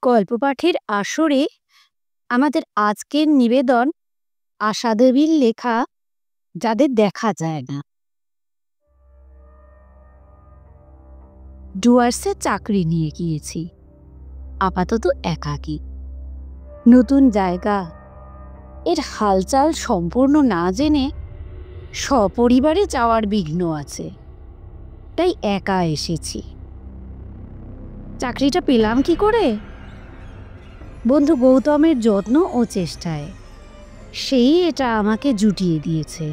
গল্প পাঠের আসরে আমাদের আজকের নিবেদন আশা দেবীর লেখা যাদের দেখা যায় না। ডুয়ার্সে চাকরি নিয়ে গিয়েছি, আপাতত একাকী। নতুন জায়গা, এর হালচাল সম্পূর্ণ না জেনে সপরিবারে যাওয়ার বিঘ্ন আছে, তাই একা এসেছি। চাকরিটা পেলাম কি করে? বন্ধু গৌতমের যত্ন ও চেষ্টায় সেই এটা আমাকে জুটিয়ে দিয়েছে,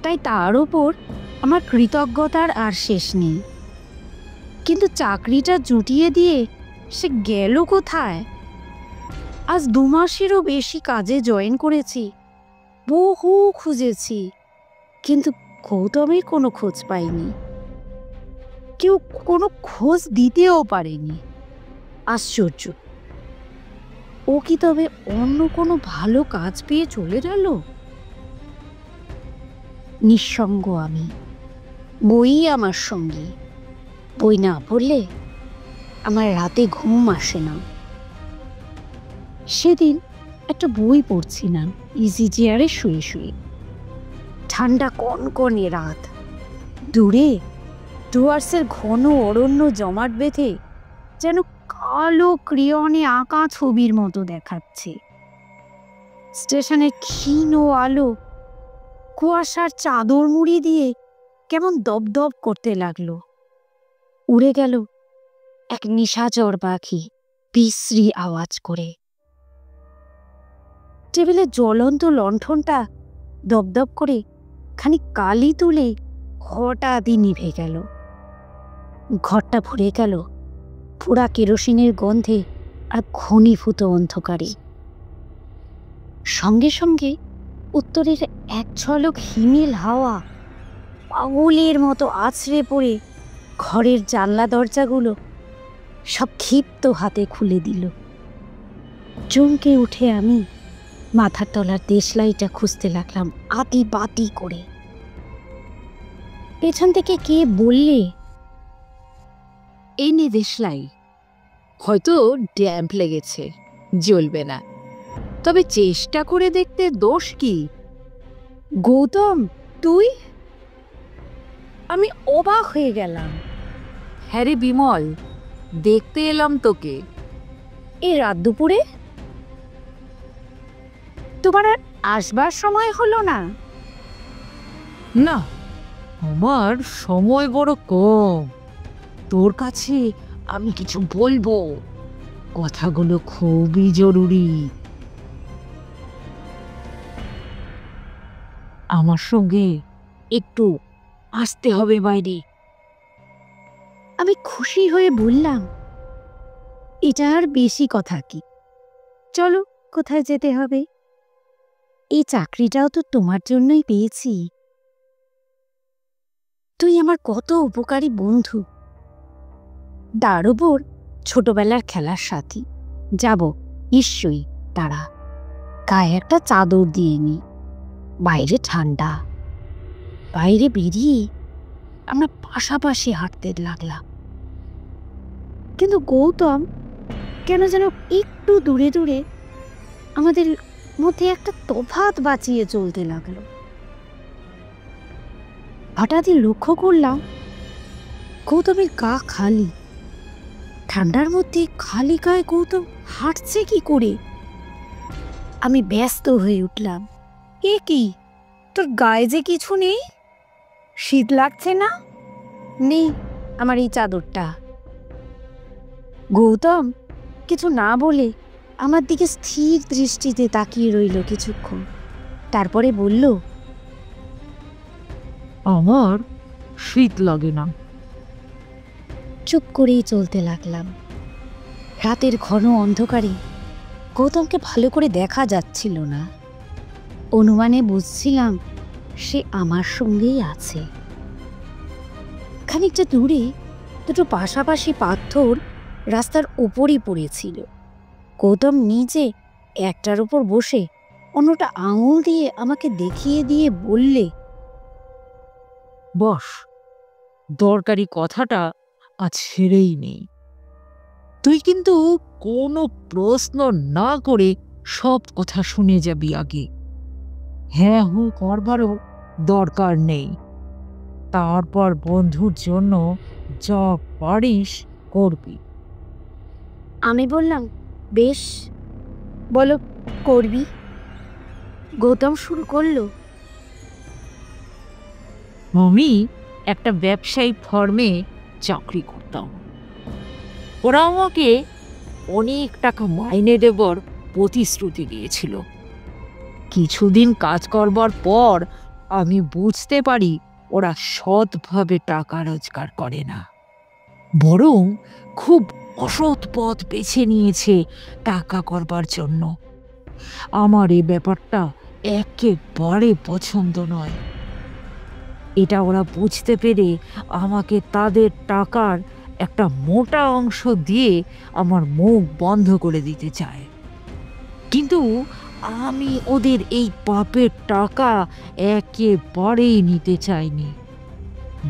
তাই তার ওপর আমার কৃতজ্ঞতার আর শেষ নেই। কিন্তু চাকরিটা জুটিয়ে দিয়ে সে গেল কোথায়? আজ 2 মাসেরও বেশি কাজে জয়েন করেছি, বহু খুঁজেছি, কিন্তু গৌতমের কোনো খোঁজ পাইনি। কেউ কোনো খোঁজ দিতেও পারেনি। আশ্চর্য, ও কি তবে অন্য কোনো ভালো কাজ পেয়ে চলে গেল? নিঃসঙ্গ আমি, বই আমার সঙ্গী। বই না পড়লে আমার রাতে ঘুম আসে না। সেদিন একটা বই পড়ছিলাম ইজি চেয়ারে শুয়ে শুয়ে। ঠান্ডা কনকনে রাত, দূরে ডুয়ার্সের ঘন অরণ্য জমাট বেঁধে যেন কালো ক্রিয়নে আঁকা ছবির মতো দেখাচ্ছে। স্টেশনের ক্ষীণ আলো কুয়াশার চাদর মুড়ি দিয়ে কেমন দপদপ করতে লাগলো। উড়ে গেল এক নিশাচর পাখি বিশ্রী আওয়াজ করে। টেবিলে জ্বলন্ত লণ্ঠনটা দপদপ করে খানিক কালি তুলে হঠাৎই নিভে গেল। ঘরটা ভরে গেল পোড়া কেরোসিনের গন্ধে আর ঘনীভূত অন্ধকারে। সঙ্গে সঙ্গে উত্তরের এক ঝলক হিমেল হাওয়া পাগলের মতো আছড়ে পড়ে ঘরের জানলা দরজাগুলো সব ক্ষিপ্ত হাতে খুলে দিল। চমকে উঠে আমি মাথার তলার দেশলাইটা খুঁজতে লাগলাম আতি বাতি করে। পেছন থেকে কে বললে, এই নে দেশলাই, হয়তো ড্যাম্প লেগেছে, জ্বলবে না, তবে চেষ্টা করে দেখতে দোষ কি? গৌতম তুই? আমি অবাক হয়ে গেলাম। হ্যাঁ রে বিমল, দেখতে এলাম তোকে। এই রাত দুপুরে? তোমার আর আসবার সময় হলো না? না, আমার সময় বড় কম। তোর কাছে আমি কিছু বলবো, কথাগুলো খুবই জরুরি। আমার সঙ্গে একটু আসতে হবে বাইরে। আমি খুশি হয়ে বললাম, এটা আর বেশি কথা কি, চলো কোথায় যেতে হবে? এই চাকরিটাও তো তোমার জন্যই পেয়েছি। তুই আমার কত উপকারী বন্ধু, তার উপর ছোটবেলার খেলার সাথী। যাব নিশ্চয়ই, তারা গায়ে একটা চাদর দিয়ে নি। বাইরে ঠান্ডা। বাইরে বেরিয়ে আমরা পাশাপাশি হাঁটতে লাগলাম, কিন্তু গৌতম কেন যেন একটু দূরে দূরে আমাদের মধ্যে একটা তফাৎ বাঁচিয়ে চলতে লাগলো। হঠাৎই লক্ষ্য করলাম গৌতমের গা খালি। ঠান্ডার মধ্যে খালি গায়ে গৌতম হাঁটছে কি করে? আমি ব্যস্ত হয়ে উঠলাম, এ কি, তোর গায়ে যে কিছু নেই? শীত লাগছে না? নেই আমার এই চাদরটা। গৌতম কিছু না বলে আমার দিকে স্থির দৃষ্টিতে তাকিয়ে রইল কিছুক্ষণ, তারপরে বলল, আমার শীত লাগে না। চুপ করেই চলতে লাগলাম। রাতের ঘন অন্ধকারে গৌতমকে ভালো করে দেখা যাচ্ছিল না। অনুমানে বুঝছিলাম সে আমার সঙ্গেই আছে। খানিকটা দূরে দুটো পাশাপাশি পাথর রাস্তার ওপরই পড়েছিল। গৌতম নিজে একটার উপর বসে অন্যটা আঙুল দিয়ে আমাকে দেখিয়ে দিয়ে বললে, বস, দরকারি কথাটা আজ ছেড়েই নেই। তুই কিন্তু কোনো প্রশ্ন না করে সব কথা শুনে যাবি আগে। হ্যাঁ হু করবারও দরকার নেই। তারপর বন্ধুর জন্য যা পারিস করবি। আমি বললাম, বেশ, বলো, করবি। গৌতম শুরু করলো। আমি একটা ব্যবসায়ী ফার্মে চাকরি করতাম। ওরা আমাকে অনেক টাকা মাইনে দেবার প্রতিশ্রুতি দিয়েছিল। কিছুদিন কাজ করবার পর আমি বুঝতে পারি ওরা সৎভাবে টাকা রোজগার করে না, বরং খুব অসৎ পথ বেছে নিয়েছে টাকা করবার জন্য। আমার এই ব্যাপারটা একেবারে পছন্দ নয়। এটা ওরা বুঝতে পেরে আমাকে তাদের টাকার একটা মোটা অংশ দিয়ে আমার মুখ বন্ধ করে দিতে চায়। কিন্তু আমি ওদের এই পাপের টাকা একেবারেই নিতে চাইনি,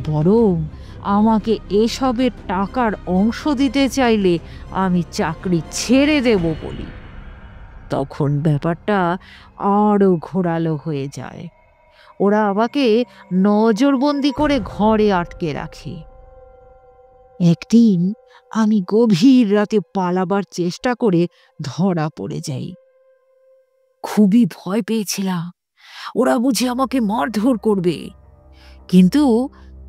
বরং আমাকে এসবের টাকার অংশ দিতে চাইলে আমি চাকরি ছেড়ে দেব বলি। তখন ব্যাপারটা আরো ঘোরালো হয়ে যায়। ওরা আমাকে নজরবন্দি করে ঘরে আটকে রাখে। একদিন আমি গভীর রাতে পালাবার চেষ্টা করে ধরা পড়ে যাই। খুবই ভয় পেয়েছিলাম ওরা বুঝি আমাকে মারধর করবে, কিন্তু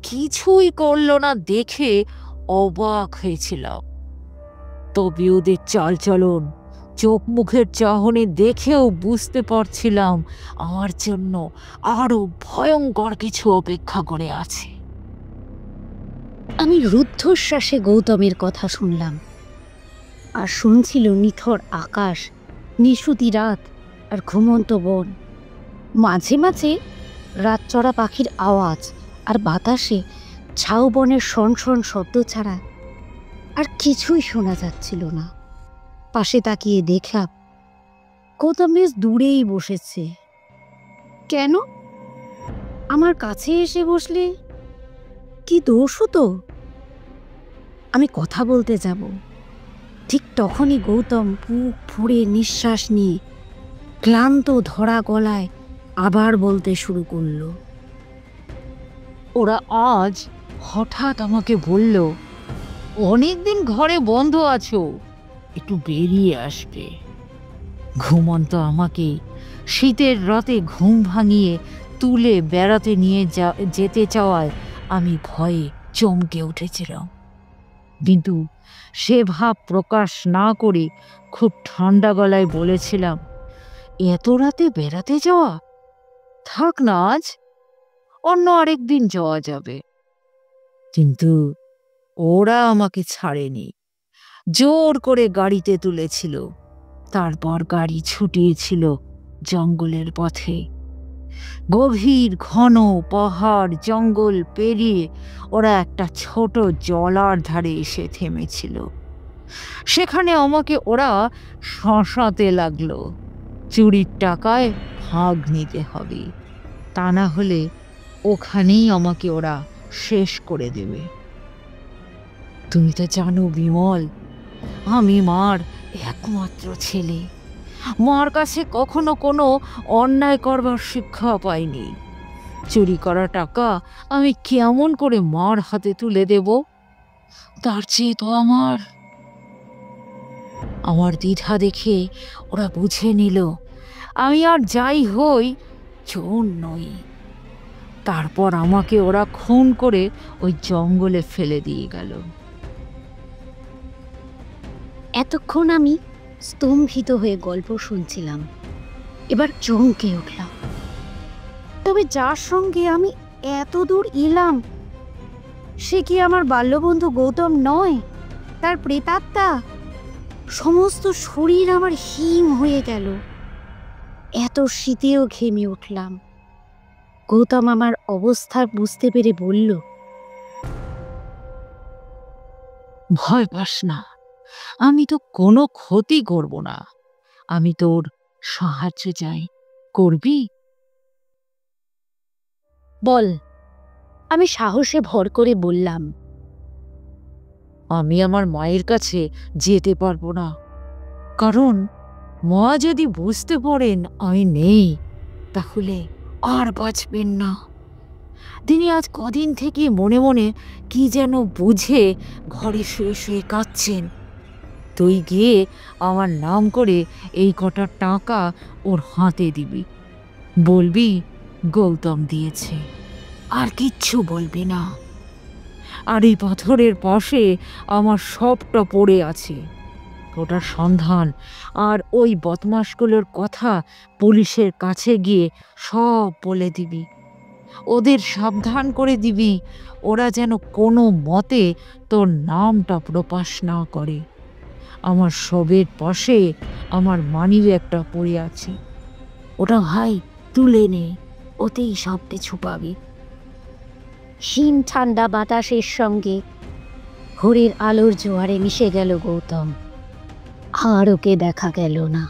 কিছুই করলো না দেখে অবাক হয়েছিলাম। তবে ওদের চালচলন, চোখ মুখের চাহনি দেখেও বুঝতে পারছিলাম আমার জন্য আরো ভয়ঙ্কর কিছু অপেক্ষা করে আছে। আমি রুদ্ধশ্বাসে গৌতমের কথা শুনলাম, আর শুনছিল নিথর আকাশ, নিশুতি রাত আর ঘুমন্ত বন। মাঝে মাঝে রাতচরা পাখির আওয়াজ আর বাতাসে ঝাউবনের শনশন শব্দ ছাড়া আর কিছুই শোনা যাচ্ছিল না। পাশে তাকিয়ে দেখলাম গৌতম বেশ দূরেই বসেছে। কেন? আমার কাছে এসে বসলে কি দোষ হতো? আমি কথা বলতে যাব, ঠিক তখনই গৌতম বুক ফুঁড়ে নিঃশ্বাস নিয়ে ক্লান্ত ধরা গলায় আবার বলতে শুরু করলো। ওরা আজ হঠাৎ আমাকে বলল, অনেকদিন ঘরে বন্ধ আছো, একটু বেরিয়ে আসবে। ঘুমন্ত আমাকে শীতের রাতে ঘুম ভাঙিয়ে তুলে বেড়াতে নিয়ে যেতে চাওয়ায় আমি ভয়ে চমকে উঠেছিলাম। কিন্তু সে ভাব প্রকাশ না করে খুব ঠান্ডা গলায় বলেছিলাম, এত রাতে বেড়াতে যাওয়া? থাক না, আজ অন্য আরেকদিন যাওয়া যাবে। কিন্তু ওরা আমাকে ছাড়েনি, জোর করে গাড়িতে তুলেছিল। তারপর গাড়ি ছুটিয়েছিল জঙ্গলের পথে। গভীর ঘন পাহাড় জঙ্গল পেরিয়ে ওরা একটা ছোট জলার ধারে এসে থেমেছিল। সেখানে আমাকে ওরা শাসাতে লাগলো, চুরির টাকায় ভাগ নিতে হবে, তা না হলে ওখানেই আমাকে ওরা শেষ করে দেবে। তুমি তো জানো বিমল, আমি মার একমাত্র ছেলে। মার কাছে কখনো কোনো অন্যায় করবার শিক্ষা পাইনি। চুরি করা টাকা আমি কেমন করে মার হাতে তুলে দেব? তার চেয়ে তো আমার দ্বিধা দেখে ওরা বুঝে নিল আমি আর যাই হই চোর নই। তারপর আমাকে ওরা খুন করে ওই জঙ্গলে ফেলে দিয়ে গেল। এতক্ষণ আমি স্তম্ভিত হয়ে গল্প শুনছিলাম, এবার চমকে উঠলাম। তবে যার সঙ্গে আমি এত দূর এলাম সে কি আমার বাল্যবন্ধু গৌতম নয়? তার প্রেতাত্মা? সমস্ত শরীর আমার হিম হয়ে গেল। এত শীতেও ঘেমে উঠলাম। গৌতম আমার অবস্থা বুঝতে পেরে বলল, ভয় পাস না, আমি তো কোনো ক্ষতি করব না। আমি তোর সাহায্য চাই, করবি? বল। আমি সাহসে ভর করে বললাম, আমি আমার মায়ের কাছে যেতে পারবো না, কারণ মা যদি বুঝতে পারেন আমি নেই তাহলে আর বাঁচবেন না। তিনি আজ কদিন থেকে মনে মনে কি যেন বুঝে ঘরে শুয়ে শুয়ে কাঁদছেন। তুই গিয়ে আমার নাম করে এই কটা টাকা ওর হাতে দিবি, বলবি গৌতম দিয়েছে, আর কিচ্ছু বলবি না। আর এই পাথরের পাশে আমার সবটা পড়ে আছে, ওটার সন্ধান আর ওই বদমাশগুলোর কথা পুলিশের কাছে গিয়ে সব বলে দিবি। ওদের সাবধান করে দিবি ওরা যেন কোনো মতে তোর নামটা প্রকাশ না করে। আমার শবের পাশে আমার মানিব্যাগটা পড়ে আছে, ওটা ভাই তুলে নে, ওতেই সব কিছু পাবি। হিম ঠান্ডা বাতাসের সঙ্গে ভোরের আলোর জোয়ারে মিশে গেল গৌতম। আর ওকে দেখা গেল না।